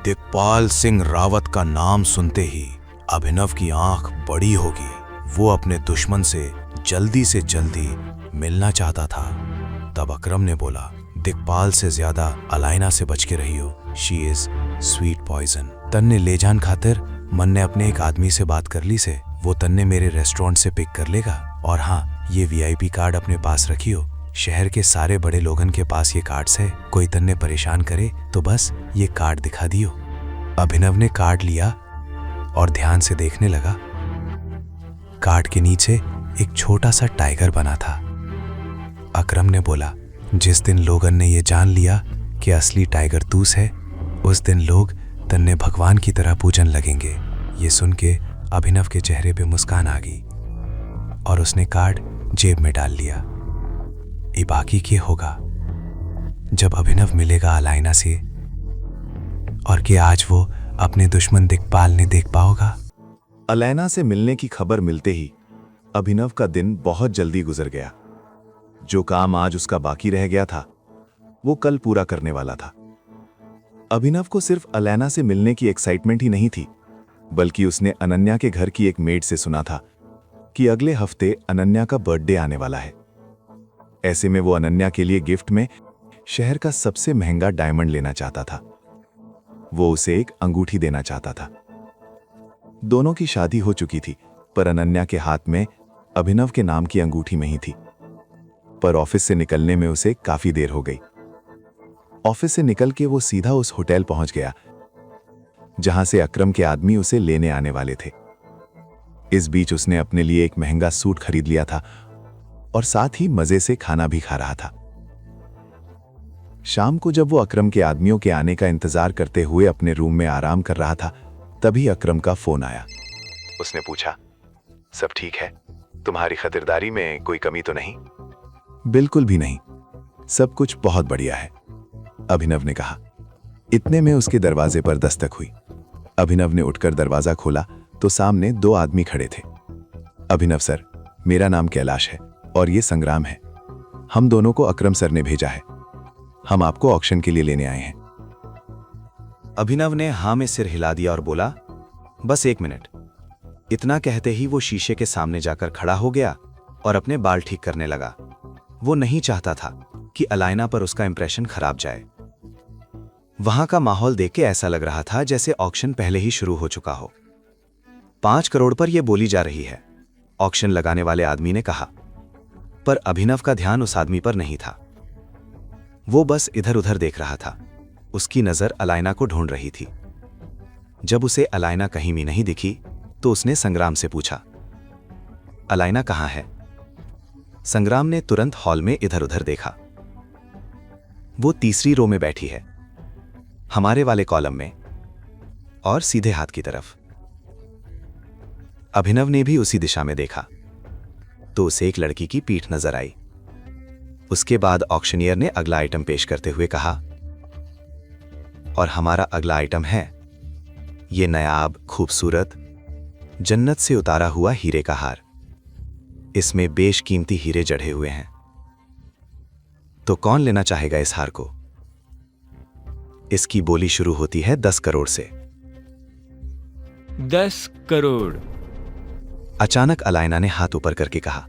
दिक्पाल सिंह रावत का नाम सुनते ही अभिनव की आंख बड़ी होगी। वो अपने दुश्मन से जल्दी मिलना चाहता था। तब अकरम ने बोला, दिक्पाल से ज्यादा अलाइना से बच के रहियो, शी इज स्वीट पॉइजन। तन्ने ले जान खातिर मन ने अपने एक आदमी से बात कर ली से वो तन्ने मेरे रेस्टोरेंट से पिक कर लेगा। और हाँ, ये वीआईपी कार्ड अपने पास रखियो। शहर के सारे बड़े लोगन के पास ये कार्ड्स है। कोई तन्ने परेशान करे तो बस ये कार्ड दिखा दियो। अभिनव ने कार्ड लिया और ध्यान से देखने लगा। कार्ड के नीचे एक छोटा सा टाइगर बना था। अकरम ने बोला, जिस दिन लोगन ने ये जान लिया कि असली टाइगर तूस है, उस दिन लोग तन्ने भगवान की तरह पूजन लगेंगे। ये सुन के अभिनव के चेहरे पे मुस्कान आ गई और उसने कार्ड जेब में डाल लिया। ये बाकी क्या होगा जब अभिनव मिलेगा अलाइना से, और कि आज वो अपने दुश्मन दिक्पाल ने देख पाओगा। अलाइना से मिलने की खबर मिलते ही अभिनव का दिन बहुत जल्दी गुजर गया। जो काम आज उसका बाकी रह गया था वो कल पूरा करने वाला था। अभिनव को सिर्फ अलाइना से मिलने की एक्साइटमेंट ही नहीं थी, बल्कि उसने अनन्या के घर की एक मेड से सुना था कि अगले हफ्ते अनन्या का बर्थडे आने वाला है। ऐसे में वो अनन्या के लिए गिफ्ट में शहर का सबसे महंगा डायमंड लेना चाहता था। वो उसे एक अंगूठी देना चाहता था। दोनों की शादी हो चुकी थी, पर अनन्या के हाथ में अभिनव के नाम की अंगूठी नहीं थी। पर ऑफिस से निकलने में उसे काफी देर हो गई। ऑफिस से निकल के वो सीधा उस होटल पहुंच गया जहां से अकरम के आदमी उसे लेने आने वाले थे। इस बीच उसने अपने लिए एक महंगा सूट खरीद लिया था और साथ ही मजे से खाना भी खा रहा था। शाम को जब वो अकरम के आदमियों के आने का इंतजार करते हुए अपने रूम में आराम कर रहा था, तभी अकरम का फोन आया। उसने पूछा, सब ठीक है? तुम्हारी खतिरदारी में कोई कमी तो नहीं? बिल्कुल भी नहीं, सब कुछ बहुत बढ़िया है, अभिनव ने कहा। इतने में उसके दरवाजे पर दस्तक हुई। अभिनव ने उठकर दरवाजा खोला तो सामने दो आदमी खड़े थे। अभिनव सर, मेरा नाम कैलाश है और ये संग्राम है। हम दोनों को अकरम सर ने भेजा है। हम आपको ऑक्शन के लिए लेने आए हैं। अभिनव ने हाँ में सिर हिला दिया और बोला, बस एक मिनट। इतना कहते ही वो शीशे के सामने जाकर खड़ा हो गया और अपने बाल ठीक करने लगा। वो नहीं चाहता था कि अलाइना पर उसका इंप्रेशन खराब जाए। वहां का माहौल देख के ऐसा लग रहा था जैसे ऑक्शन पहले ही शुरू हो चुका हो। 5 करोड़ पर यह बोली जा रही है, ऑक्शन लगाने वाले आदमी ने कहा। पर अभिनव का ध्यान उस आदमी पर नहीं था। वो बस इधर उधर देख रहा था। उसकी नजर अलाइना को ढूंढ रही थी। जब उसे अलाइना कहीं भी नहीं दिखी तो उसने संग्राम से पूछा, अलाइना कहाँ है? संग्राम ने तुरंत हॉल में इधर उधर देखा। वो तीसरी रो में बैठी है, हमारे वाले कॉलम में, और सीधे हाथ की तरफ। अभिनव ने भी उसी दिशा में देखा तो उसे एक लड़की की पीठ नजर आई। उसके बाद ऑक्शनियर ने अगला आइटम पेश करते हुए कहा, और हमारा अगला आइटम है ये नायाब, खूबसूरत, जन्नत से उतारा हुआ हीरे का हार। इसमें बेशकीमती हीरे जड़े हुए हैं। तो कौन लेना चाहेगा इस हार को? इसकी बोली शुरू होती है 10 करोड़ से। 10 करोड़। अचानक अलाइना ने हाथ ऊपर करके कहा।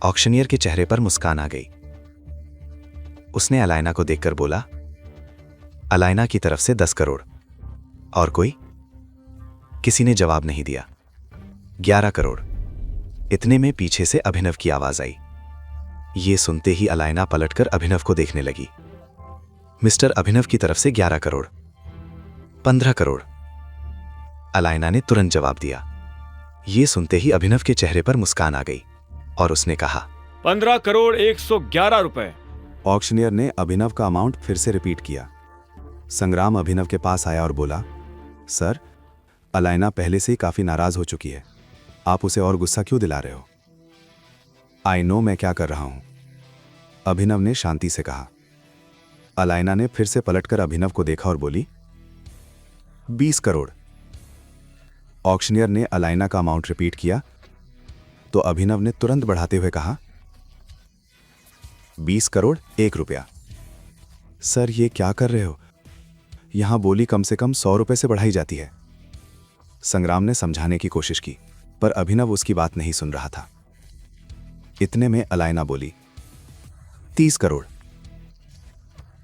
ऑक्शनियर के चेहरे पर मुस्कान आ गई। उसने अलाइना को देखकर बोला, अलाइना की तरफ से 10 करोड़। और कोई? किसी ने जवाब नहीं दिया। 11 करोड़। इतने में पीछे से अभिनव की आवाज आई। ये सुनते ही अलाइना पलटकर अभिनव को देखने लगी। मिस्टर अभिनव की तरफ से 11 करोड़। 15 करोड़। अलाइना ने तुरंत जवाब दिया। ये सुनते ही अभिनव के चेहरे पर मुस्कान आ गई और उसने कहा, 15 करोड़ 111 रुपए। ऑक्शनियर ने अभिनव का अमाउंट फिर से रिपीट किया। संग्राम अभिनव के पास आया और बोला, सर, अलाइना पहले से ही काफी नाराज हो चुकी है। आप उसे और गुस्सा क्यों दिला रहे हो? आई नो मैं क्या कर रहा हूं, अभिनव ने शांति से कहा। अलाइना ने फिर से पलटकर अभिनव को देखा और बोली, 20 करोड़। ऑक्शनियर ने अलाइना का अमाउंट रिपीट किया तो अभिनव ने तुरंत बढ़ाते हुए कहा, 20 करोड़ 1 रुपया। सर, ये क्या कर रहे हो? यहां बोली कम से कम 100 रुपए से बढ़ाई जाती है। संग्राम ने समझाने की कोशिश की, पर अभिनव उसकी बात नहीं सुन रहा था। इतने में अलायना बोली, 30 करोड़।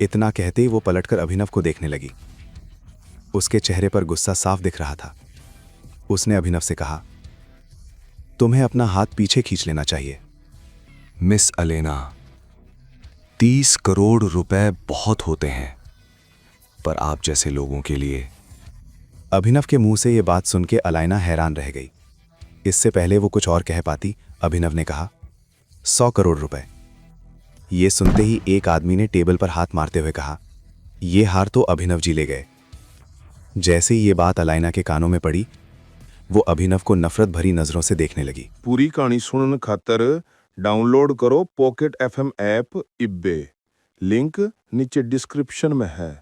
इतना कहते ही वो पलटकर अभिनव को देखने लगी। उसके चेहरे पर गुस्सा साफ दिख रहा था। उसने अभिनव से कहा, तुम्हें अपना हाथ पीछे खींच लेना चाहिए। मिस अलेना, 30 करोड़ रुपए बहुत होते हैं, पर आप जैसे लोगों के लिए। अभिनव के मुंह से ये बात सुन के अलायना हैरान रह गई। इससे पहले वो कुछ और कह पाती, अभिनव ने कहा, 100 करोड़ रुपए। ये सुनते ही एक आदमी ने टेबल पर हाथ मारते हुए कहा, ये हार तो अभिनव जी ले गए। जैसे ही ये बात अलायना के कानों में पड़ी, वो अभिनव को नफरत भरी नजरों से देखने लगी। पूरी कहानी सुनने खातर डाउनलोड करो पॉकेट FM ऐप इब्बे। लिंक नीचे डिस्क्रिप्शन में है।